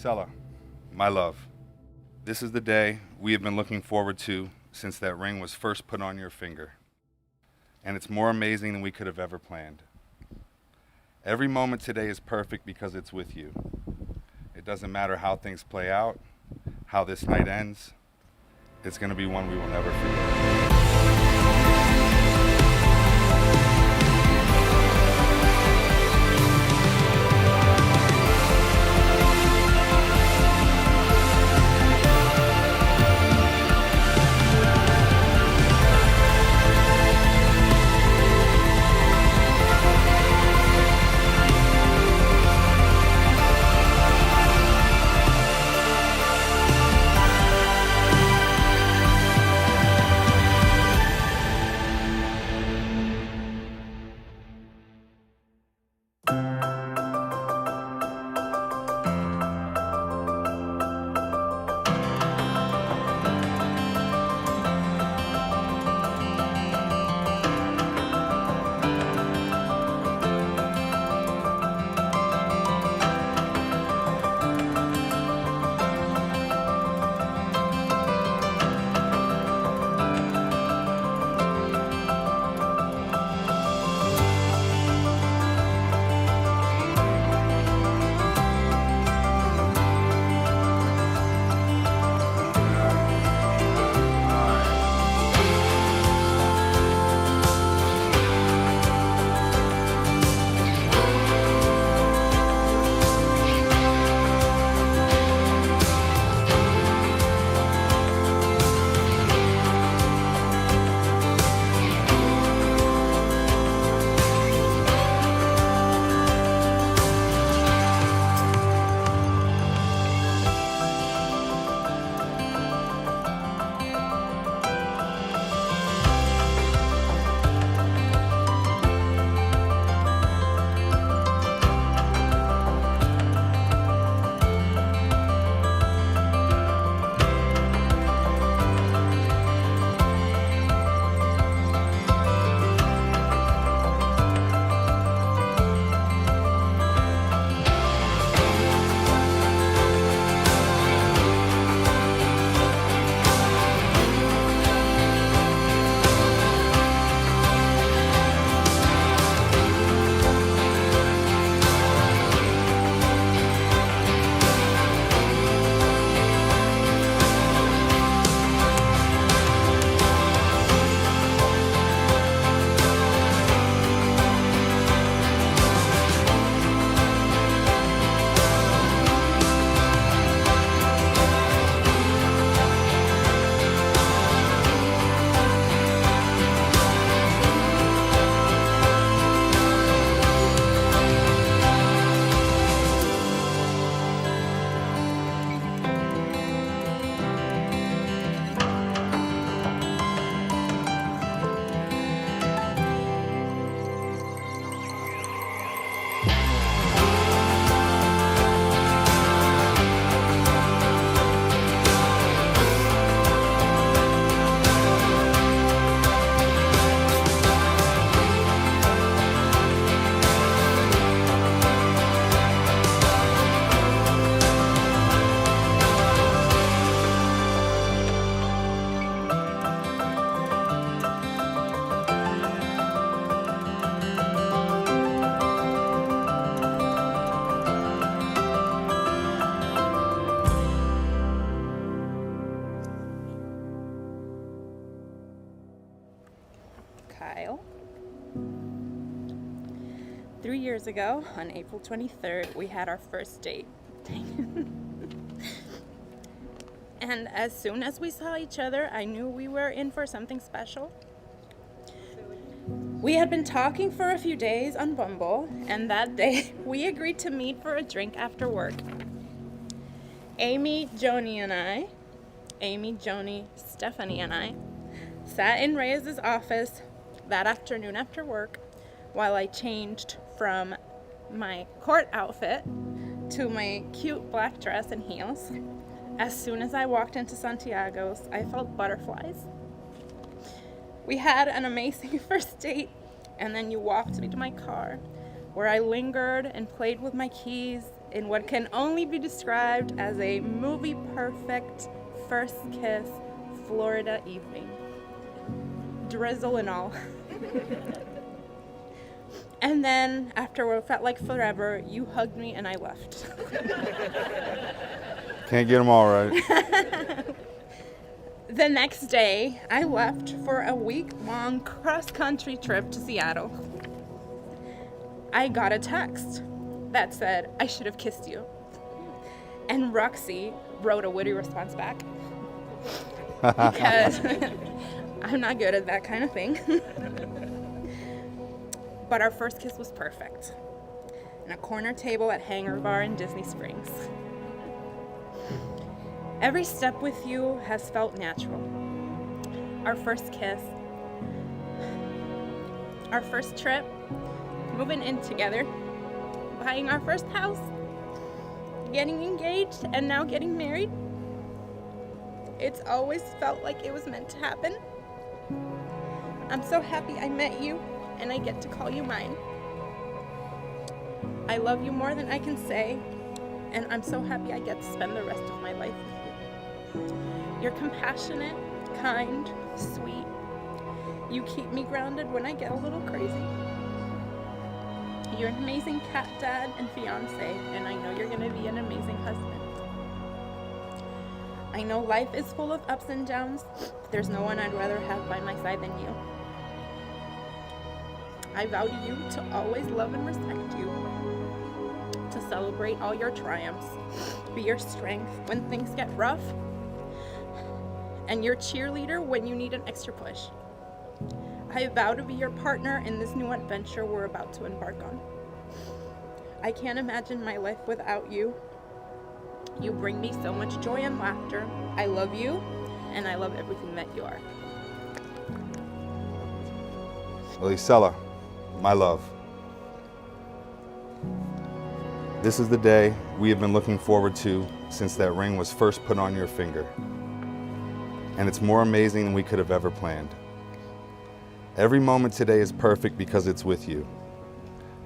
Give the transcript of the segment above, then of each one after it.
Isela, my love, this is the day we have been looking forward to since that ring was first put on your finger. And it's more amazing than we could have ever planned. Every moment today is perfect because it's with you. It doesn't matter how things play out, how this night ends. It's going to be one we will never forget. Kyle. 3 years ago, on April 23rd, we had our first date. And as soon as we saw each other, I knew we were in for something special. We had been talking for a few days on Bumble, and that day we agreed to meet for a drink after work. Amy, Joni, Stephanie, and I sat in Reyes' office that afternoon after work while I changed from my court outfit to my cute black dress and heels. As soon as I walked into Santiago's, I felt butterflies. We had an amazing first date, and then you walked me to my car, where I lingered and played with my keys in what can only be described as a movie-perfect first kiss Florida evening. Drizzle and all. And then, after what felt like forever, you hugged me and I left. Can't get them all right. The next day, I left for a week-long cross-country trip to Seattle. I got a text that said, I should have kissed you. And Roxy wrote a witty response back. Because I'm not good at that kind of thing. But our first kiss was perfect. In a corner table at Hangar Bar in Disney Springs. Every step with you has felt natural. Our first kiss. Our first trip. Moving in together. Buying our first house. Getting engaged and now getting married. It's always felt like it was meant to happen. I'm so happy I met you and I get to call you mine. I love you more than I can say, and I'm so happy I get to spend the rest of my life with you. You're compassionate, kind, sweet. You keep me grounded when I get a little crazy. You're an amazing cat dad and fiance, and I know you're gonna be an amazing husband. I know life is full of ups and downs, but there's no one I'd rather have by my side than you. I vow to you to always love and respect you, to celebrate all your triumphs, be your strength when things get rough, and your cheerleader when you need an extra push. I vow to be your partner in this new adventure we're about to embark on. I can't imagine my life without you. You bring me so much joy and laughter. I love you, and I love everything that you are. Well, Isela, my love. This is the day we have been looking forward to since that ring was first put on your finger. And it's more amazing than we could have ever planned. Every moment today is perfect because it's with you.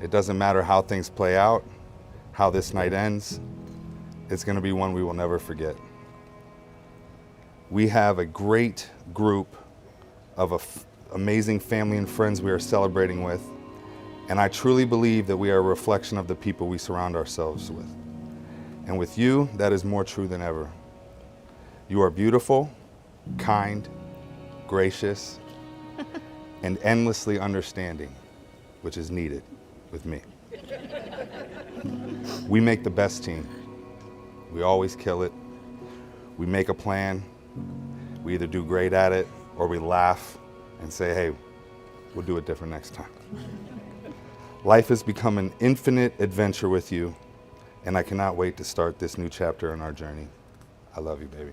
It doesn't matter how things play out, how this night ends. It's going to be one we will never forget. We have a great group of amazing family and friends we are celebrating with, and I truly believe that we are a reflection of the people we surround ourselves with. And with you, that is more true than ever. You are beautiful, kind, gracious, and endlessly understanding, which is needed with me. We make the best team. We always kill it. We make a plan. We either do great at it or we laugh and say, hey, we'll do it different next time. Life has become an infinite adventure with you, and I cannot wait to start this new chapter in our journey. I love you, baby.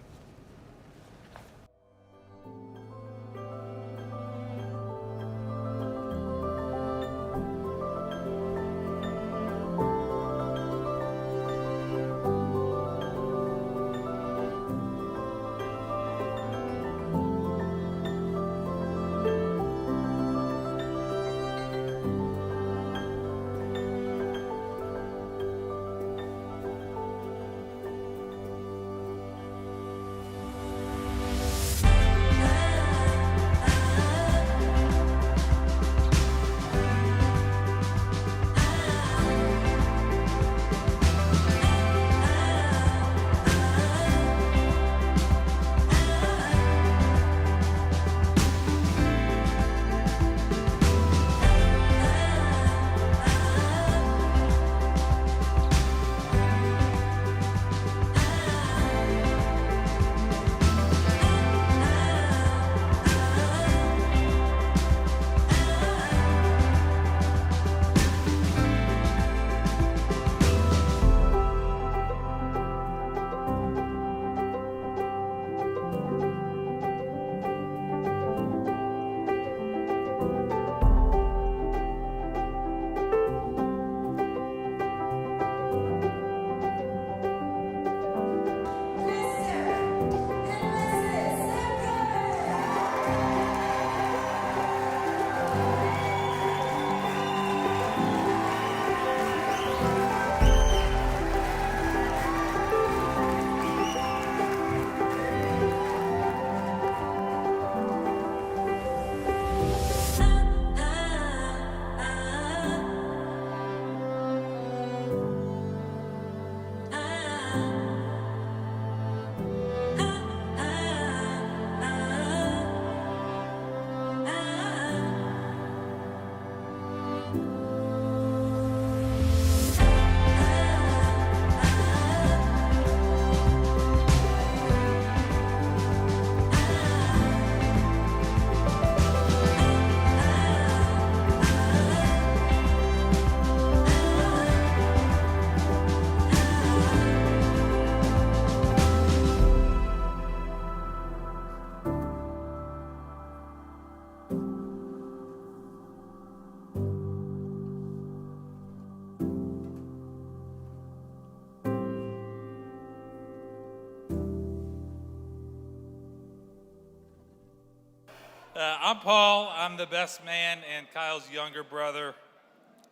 I'm Paul. I'm the best man and Kyle's younger brother.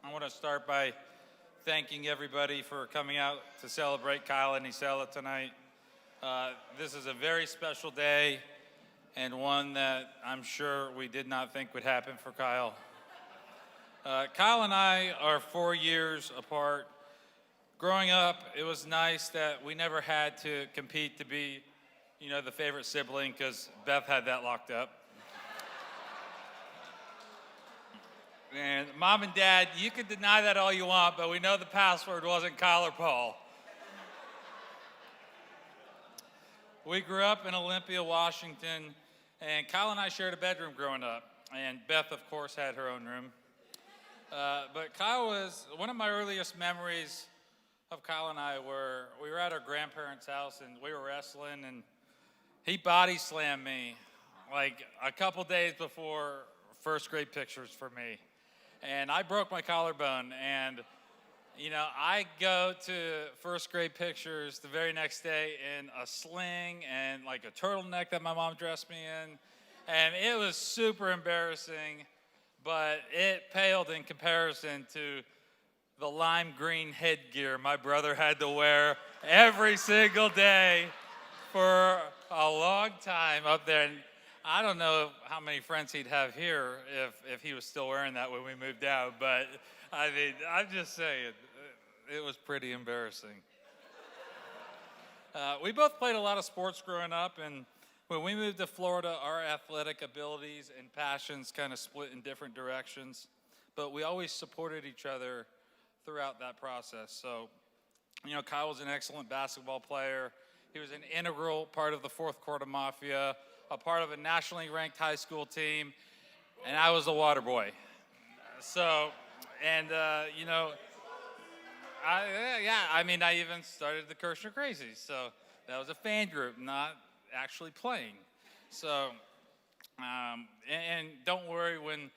I want to start by thanking everybody for coming out to celebrate Kyle and Isela tonight. This is a very special day and one that I'm sure we did not think would happen for Kyle. Kyle and I are 4 years apart. Growing up, it was nice that we never had to compete to be, the favorite sibling, because Beth had that locked up. And Mom and Dad, you can deny that all you want, but we know the password wasn't Kyle or Paul. We grew up in Olympia, Washington, and Kyle and I shared a bedroom growing up. And Beth, of course, had her own room. But Kyle was, one of my earliest memories of Kyle and I we were at our grandparents' house and we were wrestling, and he body slammed me like a couple days before first grade pictures for me. And I broke my collarbone, and I go to first grade pictures the very next day in a sling and like a turtleneck that my mom dressed me in. And it was super embarrassing, but it paled in comparison to the lime green headgear my brother had to wear every single day for a long time up there. And I don't know how many friends he'd have here if he was still wearing that when we moved out, but I mean, I'm just saying, it was pretty embarrassing. We both played a lot of sports growing up, and when we moved to Florida, our athletic abilities and passions kind of split in different directions, but we always supported each other throughout that process. So, Kyle was an excellent basketball player. He was an integral part of the Fourth Quarter Mafia, a part of a nationally ranked high school team, and I was the water boy. So, and I even started the Kirshner Crazies. So that was a fan group, not actually playing. So, and don't worry, when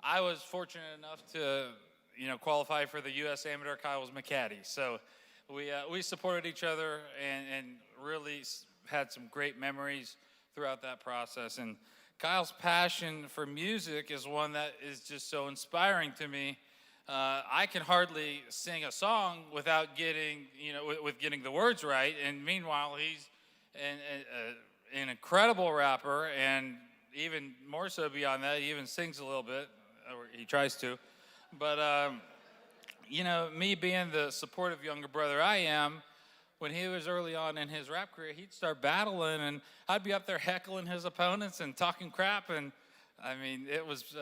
I was fortunate enough to, qualify for the U.S. Amateur, Kyle was my caddy. So we supported each other and really had some great memories throughout that process. And Kyle's passion for music is one that is just so inspiring to me. I can hardly sing a song without getting, with getting the words right. And meanwhile, he's an incredible rapper, and even more so beyond that, he even sings a little bit, or he tries to. But, me being the supportive younger brother I am, when he was early on in his rap career, he'd start battling, and I'd be up there heckling his opponents and talking crap, and I mean, it was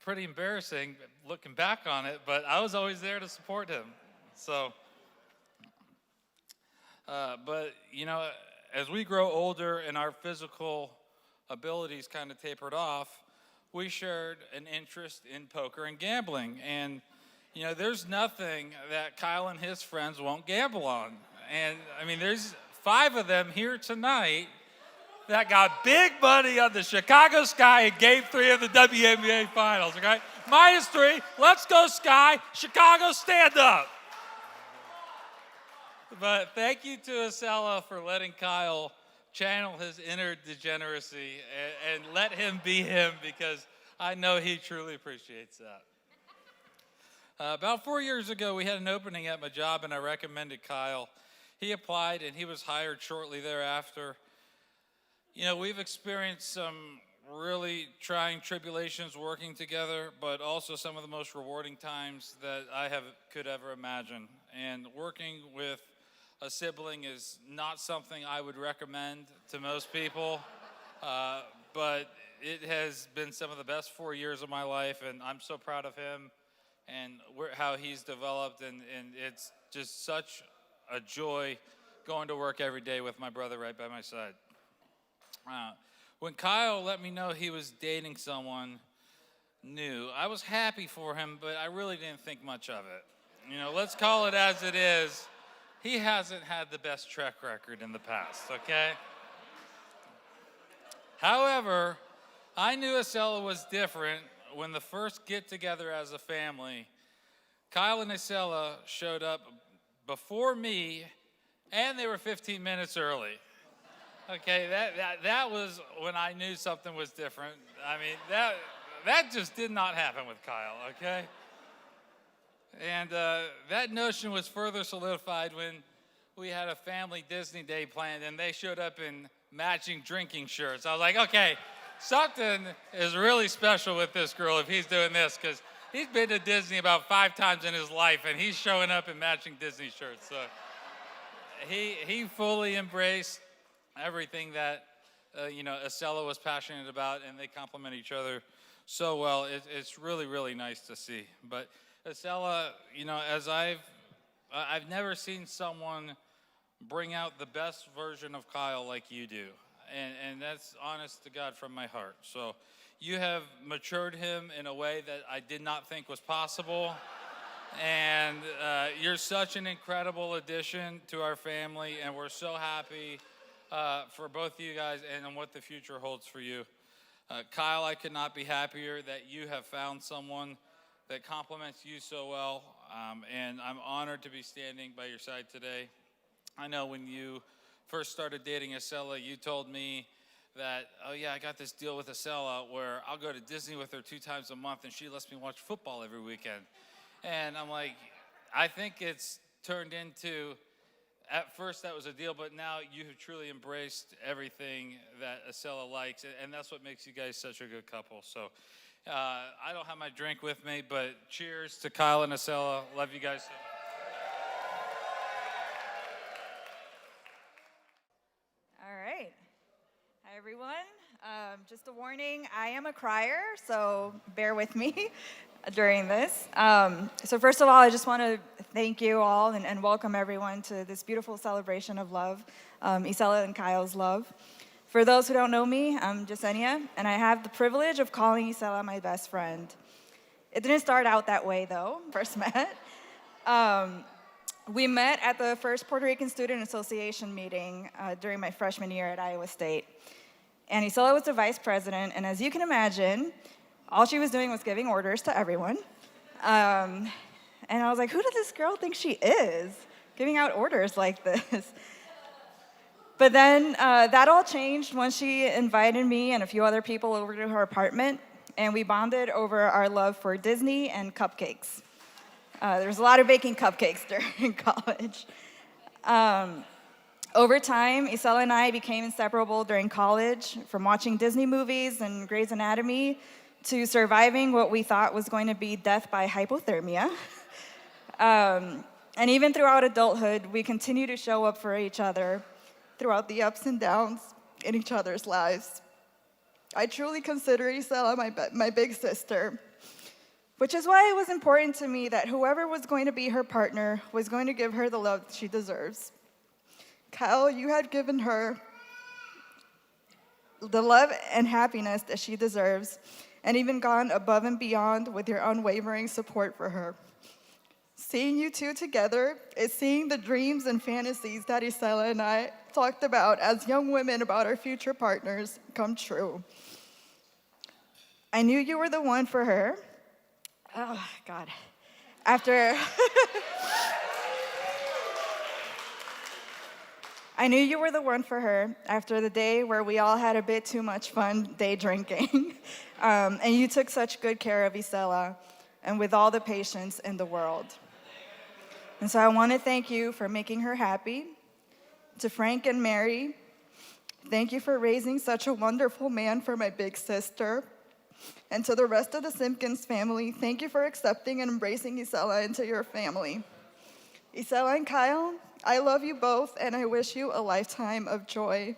pretty embarrassing looking back on it, but I was always there to support him. So, but, as we grow older and our physical abilities kind of tapered off, we shared an interest in poker and gambling. And, there's nothing that Kyle and his friends won't gamble on. And, I mean, there's 5 of them here tonight that got big money on the Chicago Sky in Game 3 of the WNBA Finals, okay? -3, let's go Sky, Chicago, stand up. But thank you to Isela for letting Kyle channel his inner degeneracy and let him be him, because I know he truly appreciates that. About 4 years ago, we had an opening at my job, and I recommended Kyle. He applied, and he was hired shortly thereafter. We've experienced some really trying tribulations working together, but also some of the most rewarding times that I could ever imagine. And working with a sibling is not something I would recommend to most people, but it has been some of the best 4 years of my life, and I'm so proud of him and how he's developed, and it's just such a joy going to work every day with my brother right by my side. When Kyle let me know he was dating someone new, I was happy for him, but I really didn't think much of it. Let's call it as it is. He hasn't had the best track record in the past, okay? However, I knew Isela was different when the first get-together as a family, Kyle and Isela showed up before me, and they were 15 minutes early. Okay, that was when I knew something was different. I mean, that just did not happen with Kyle, okay? And that notion was further solidified when we had a family Disney day planned and they showed up in matching drinking shirts. I was like, okay, something is really special with this girl if he's doing this, because he's been to Disney about 5 times in his life and he's showing up in matching Disney shirts. So he fully embraced everything that Isela was passionate about, and they complement each other so well. It's really, really nice to see. But Isela, as I've never seen someone bring out the best version of Kyle like you do, and that's honest to God from my heart. So you have matured him in a way that I did not think was possible. And you're such an incredible addition to our family, and we're so happy for both of you guys and what the future holds for you. Kyle, I could not be happier that you have found someone that complements you so well, and I'm honored to be standing by your side today. I know when you first started dating Isela, you told me that, oh yeah, I got this deal with Isela where I'll go to Disney with her 2 times a month and she lets me watch football every weekend. And I'm like, I think it's turned into, at first that was a deal, but now you have truly embraced everything that Isela likes, and that's what makes you guys such a good couple. So I don't have my drink with me, but cheers to Kyle and Isela. Love you guys so much. All right. Hi, everyone. Just a warning, I am a crier, so bear with me during this. So first of all, I just want to thank you all and welcome everyone to this beautiful celebration of love, Isela and Kyle's love. For those who don't know me, I'm Yesenia, and I have the privilege of calling Isela my best friend. It didn't start out that way, though, first met. We met at the first Puerto Rican Student Association meeting during my freshman year at Iowa State. And Isela was the vice president, and as you can imagine, all she was doing was giving orders to everyone. And I was like, who does this girl think she is, giving out orders like this? But then that all changed when she invited me and a few other people over to her apartment, and we bonded over our love for Disney and cupcakes. There was a lot of baking cupcakes during college. Over time, Isela and I became inseparable during college, from watching Disney movies and Grey's Anatomy to surviving what we thought was going to be death by hypothermia. And even throughout adulthood, we continue to show up for each other throughout the ups and downs in each other's lives. I truly consider Isela my big sister, which is why it was important to me that whoever was going to be her partner was going to give her the love she deserves. Kyle, you had given her the love and happiness that she deserves, and even gone above and beyond with your unwavering support for her. Seeing you two together is seeing the dreams and fantasies that Isela and I talked about as young women about our future partners come true. I knew you were the one for her. Oh, God. I knew you were the one for her after the day where we all had a bit too much fun day drinking. And you took such good care of Isela, and with all the patience in the world. And so I want to thank you for making her happy. To Frank and Mary, thank you for raising such a wonderful man for my big sister. And to the rest of the Simpkins family, thank you for accepting and embracing Isela into your family. Isela and Kyle, I love you both, and I wish you a lifetime of joy.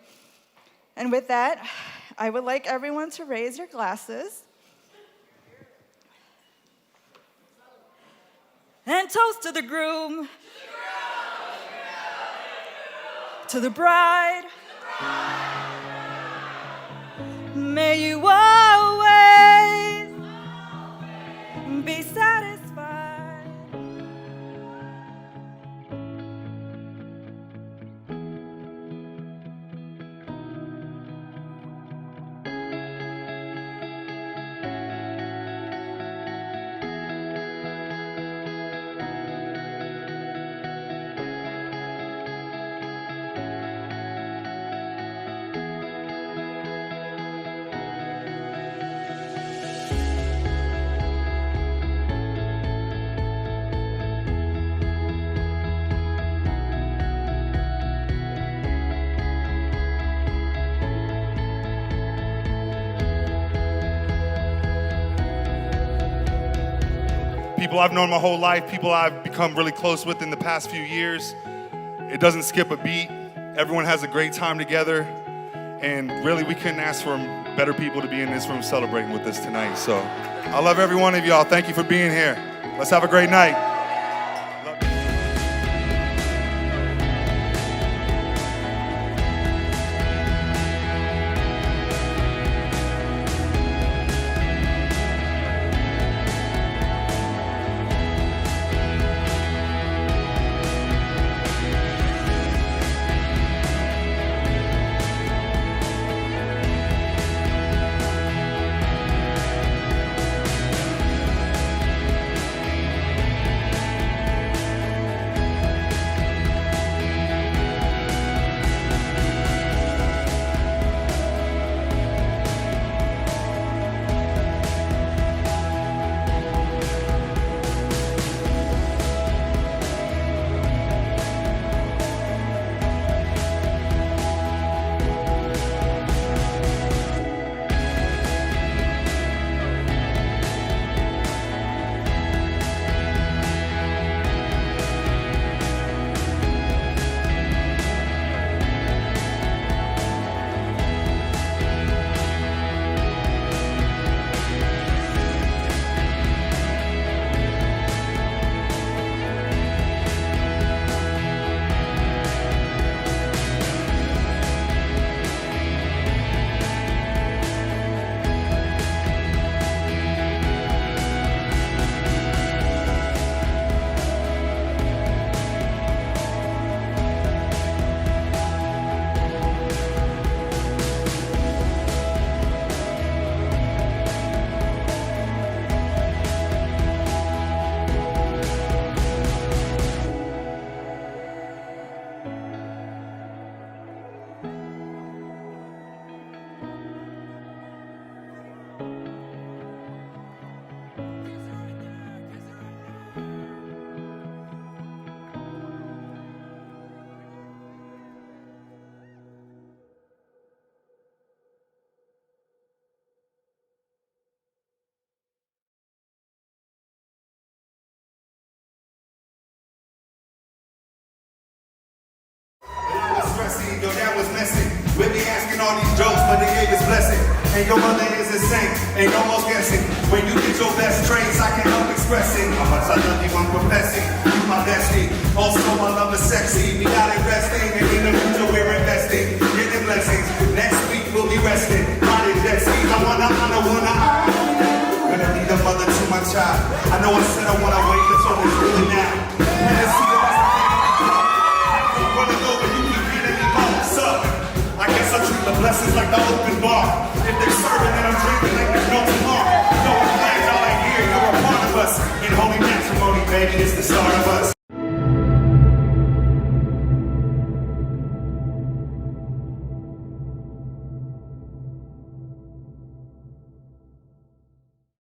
And with that, I would like everyone to raise your glasses and toast to the groom, to the bride. May you always be satisfied. people I've known my whole life, people I've become really close with in the past few years. It doesn't skip a beat. Everyone has a great time together. And really, we couldn't ask for better people to be in this room celebrating with us tonight. So I love every one of y'all. Thank you for being here. Let's have a great night. Yo, that was messy. We be asking all these jokes, but they gave us blessing. And your mother is a saint, ain't no more guessing. When you get your best traits, I can help expressing how much I love you, I'm professing. You my bestie. Also, my love is sexy. We got it resting, and in the future we're investing. Getting blessings. Next week we'll be resting. Riding jet skis. I wanna gonna be the mother to my child. I know I said I wanna wait, but so it's really now. And see the rest of the running over, you keep getting me up. So I guess I treat the blessings like the open bar. If there's